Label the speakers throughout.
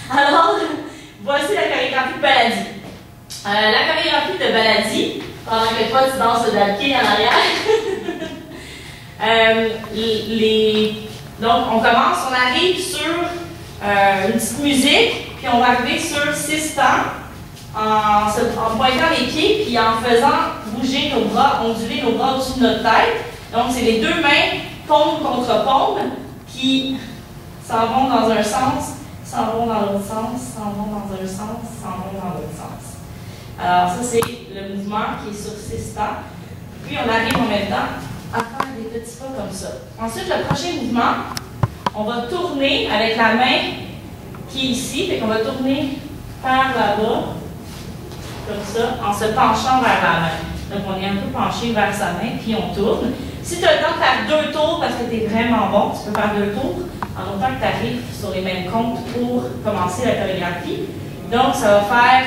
Speaker 1: Alors, voici la chorégraphie de Baladi. La chorégraphie de Baladi, pendant que toi tu danses le dalké en arrière. Donc, on commence, on arrive sur une petite musique, puis on va arriver sur 6 temps en pointant les pieds, puis en faisant bouger nos bras, onduler nos bras au-dessus de notre tête. Donc, c'est les deux mains, paume contre paume, qui s'en vont dans un sens, s'en vont dans l'autre sens, s'en vont dans un sens, s'en vont dans l'autre sens. Alors, ça, c'est le mouvement qui est sur 6 temps. Puis, on arrive en même temps à faire des petits pas comme ça. Ensuite, le prochain mouvement, on va tourner avec la main qui est ici, fait qu'on va tourner par là-bas, comme ça, en se penchant vers la main. Donc, on est un peu penché vers sa main, puis on tourne. Si tu as le temps de faire 2 tours, parce que tu es vraiment bon, tu peux faire 2 tours, en autant que tu arrives sur les mêmes comptes pour commencer la chorégraphie. Donc, ça va faire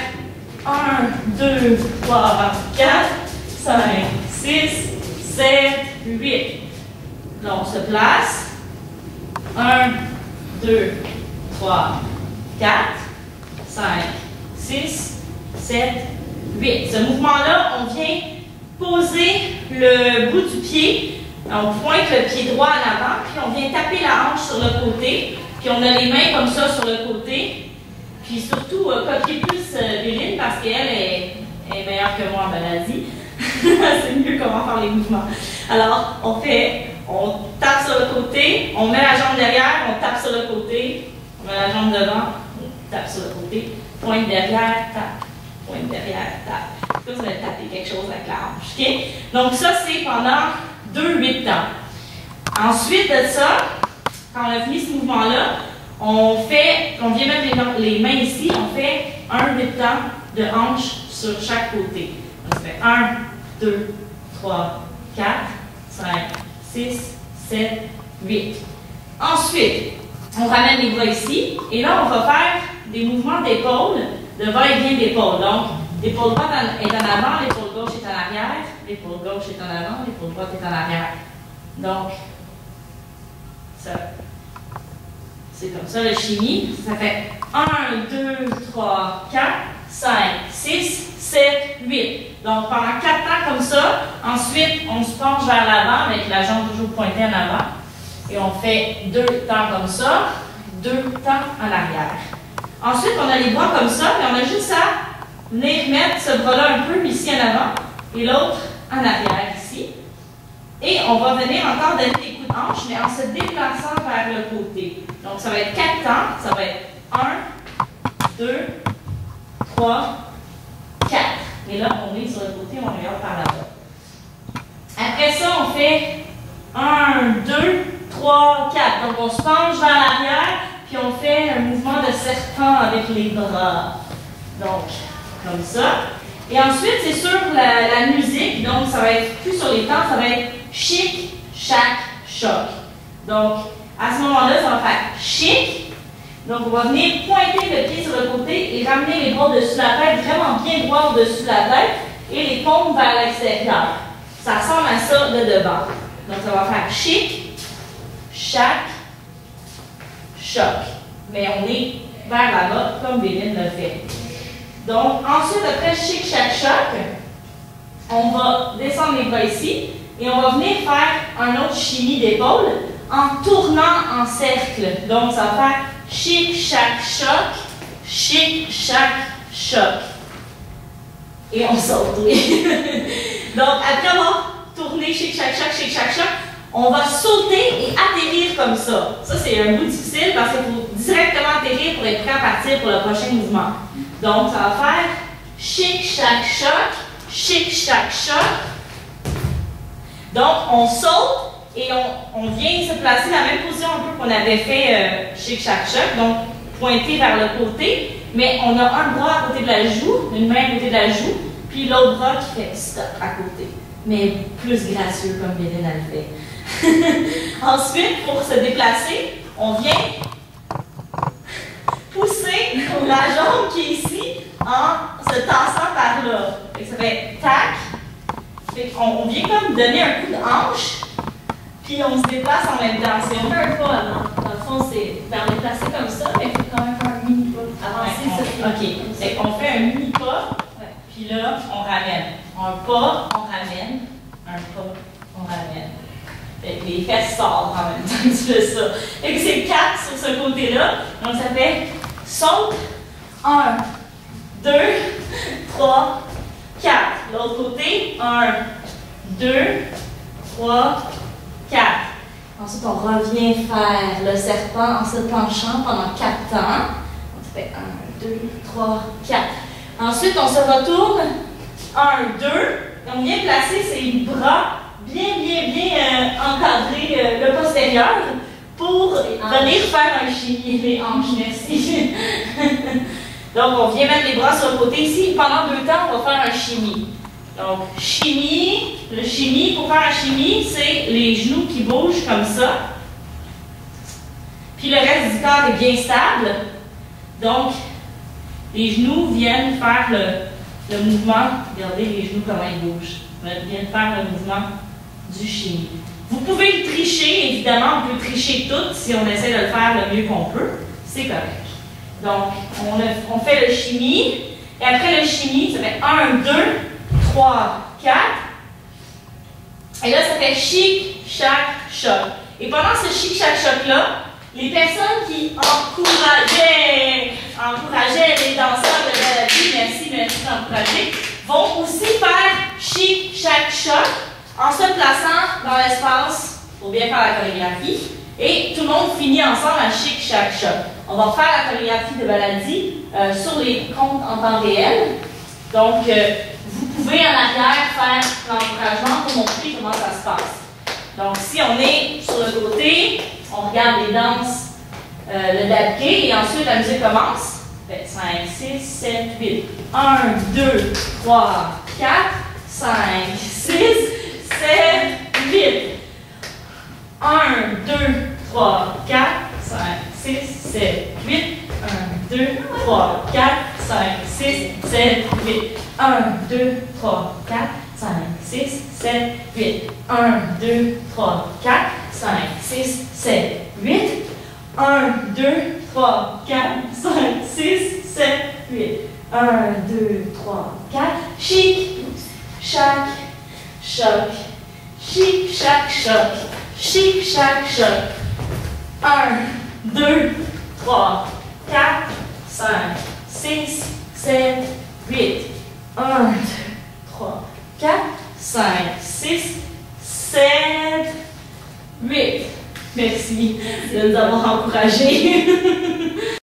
Speaker 1: 1, 2, 3, 4, 5, 6, 7, 8. Donc, on se place. 1, 2, 3, 4, 5, 6, 7, 8. Ce mouvement-là, on vient poser le bout du pied. On pointe le pied droit en avant, puis on vient taper la hanche sur le côté. Puis on a les mains comme ça sur le côté. Puis surtout, copier plus Béline, parce qu'elle est meilleure que moi en Baladi. C'est mieux comment faire les mouvements. Alors, on tape sur le côté, on met la jambe derrière, on tape sur le côté, on met la jambe devant, on tape sur le côté, pointe derrière, tape, pointe derrière, tape. Là, vous allez taper quelque chose avec la hanche. Okay? Donc, ça, c'est pendant 2-8 temps. Ensuite de ça, quand on a fini ce mouvement-là, on vient mettre les mains ici, on fait 1-8 temps de hanche sur chaque côté. Donc, ça fait 1, 2, 3, 4, 5, 6, 7, 8. Ensuite, on ramène les bras ici, et là, on va faire des mouvements d'épaule, de va-et-vient d'épaule. Donc, l'épaule droite est en avant, l'épaule gauche est en arrière, l'épaule gauche est en avant, l'épaule droite est en arrière. Donc, ça, c'est comme ça le chimie. Ça fait 1, 2, 3, 4, 5, 6, 7, 8. Donc, pendant 4 temps comme ça, ensuite, on se penche vers l'avant avec la jambe toujours pointée en avant. Et on fait 2 temps comme ça, 2 temps en arrière. Ensuite, on a les bras comme ça, et on a juste à venir mettre ce bras-là un peu ici en avant et l'autre en arrière ici. Et on va venir encore donner des coups de hanche, mais en se déplaçant vers le côté. Donc, ça va être 4 temps. Ça va être 1, 2, 3, 4. Et là, on est sur le côté, on regarde par là-bas. Après ça, on fait 1, 2, 3, 4. Donc, on se penche vers l'arrière, puis on fait un mouvement de serpent avec les bras. Donc, comme ça. Et ensuite, c'est sur la musique. Donc, ça va être plus sur les temps, ça va être chic, chac, choc. Donc, à ce moment-là, ça va faire chic. Donc, on va venir pointer le pied sur le côté et ramener les bras au-dessus de la tête, vraiment bien droit au-dessus de la tête, et les paumes vers l'extérieur. Ça ressemble à ça de devant. Donc, ça va faire chic, chac, choc. Mais on est vers là-bas, comme Béline le fait. Donc, ensuite, après chic, chac, choc, on va descendre les bras ici, et on va venir faire un autre chimie d'épaule en tournant en cercle. Donc, ça va faire chic, chac, choc, chic, chac, choc. Et on saute, oui. Donc, après avoir tourné chic, chac, choc, on va sauter et atterrir comme ça. Ça, c'est un bout difficile parce qu'il faut directement atterrir pour être prêt à partir pour le prochain mouvement. Donc, ça va faire chic, chac, choc, chic, chac, choc. Donc, on saute et on vient se placer dans la même position un peu qu'on avait fait chic, chac, choc. Donc, pointé vers le côté, mais on a un bras à côté de la joue, une main à côté de la joue, puis l'autre bras qui fait stop à côté. Mais plus gracieux comme Béline a le fait. Ensuite, pour se déplacer, on vient pousser la jambe qui est ici en se tassant par là. Ça fait tac. On vient comme donner un coup de hanche, puis on se déplace en même temps. C'est un peu un pas, dans le fond, c'est faire déplacer comme ça, mais il faut quand même faire un mini pas. OK. On fait un mini-pas, puis là, on ramène. Un pas, on ramène. Un pas, on ramène. Les fesses sortent en même temps que tu fais ça. Et c'est 4 sur ce côté-là. Donc, ça fait saute. 1, 2, 3, 4. L'autre côté. 1, 2, 3, 4. Ensuite, on revient faire le serpent en se penchant pendant 4 temps. Donc, ça fait 1, 2, 3, 4. Ensuite, on se retourne. 1, 2. Et on vient placer ses bras bien encadrer le postérieur pour venir faire un chimie. Les hanches, merci. Donc, on vient mettre les bras sur le côté ici. Pendant 2 temps, on va faire un chimie. Donc, chimie. Le chimie, pour faire un chimie, c'est les genoux qui bougent comme ça. Puis le reste du corps est bien stable. Donc, les genoux viennent faire le mouvement. Regardez les genoux comment ils bougent. Ils viennent faire le mouvement du chimie. Vous pouvez le tricher, évidemment, on peut tricher tout si on essaie de le faire le mieux qu'on peut. C'est correct. Donc, on fait le chimie. Et après le chimie, ça fait 1, 2, 3, 4. Et là, ça fait chic, chac, choc. Et pendant ce chic, chac, choc-là, les personnes qui encourageaient les danseurs de baladi, merci d'encourager, vont aussi faire chic, chac, choc en se plaçant dans l'espace pour bien faire la chorégraphie. Et tout le monde finit ensemble à chic, chac, choc. On va faire la chorégraphie de baladi sur les comptes en temps réel. Donc, vous pouvez en arrière faire l'encouragement pour montrer comment ça se passe. Donc, si on est sur le côté, on regarde les danses, le dabké, et ensuite la musique commence. 5, 6, 7, 8. 1, 2, 3, 4, 5, 6, 7, 8. 1, 2, 3, 4, 5, 6, 7, 8. 1, 2, 3, 4, 5, 6, 7, 8. 1, 2, 3, 4, 5, 6, 7, 8. 1, 2, 3, 4, 5, 6, 7, 8. 1, 2, 3, 4, 5, 6, 7, 8. 1, 2, 3, 4. Chic, chac, choc. Chic, chac, choc. Chic, chac, choc. 1, 2, 3, 4, 5, 6, 7, 8. 1, 2, 3, 4, 5, 6, 7, 8. Merci de nous avoir encouragés.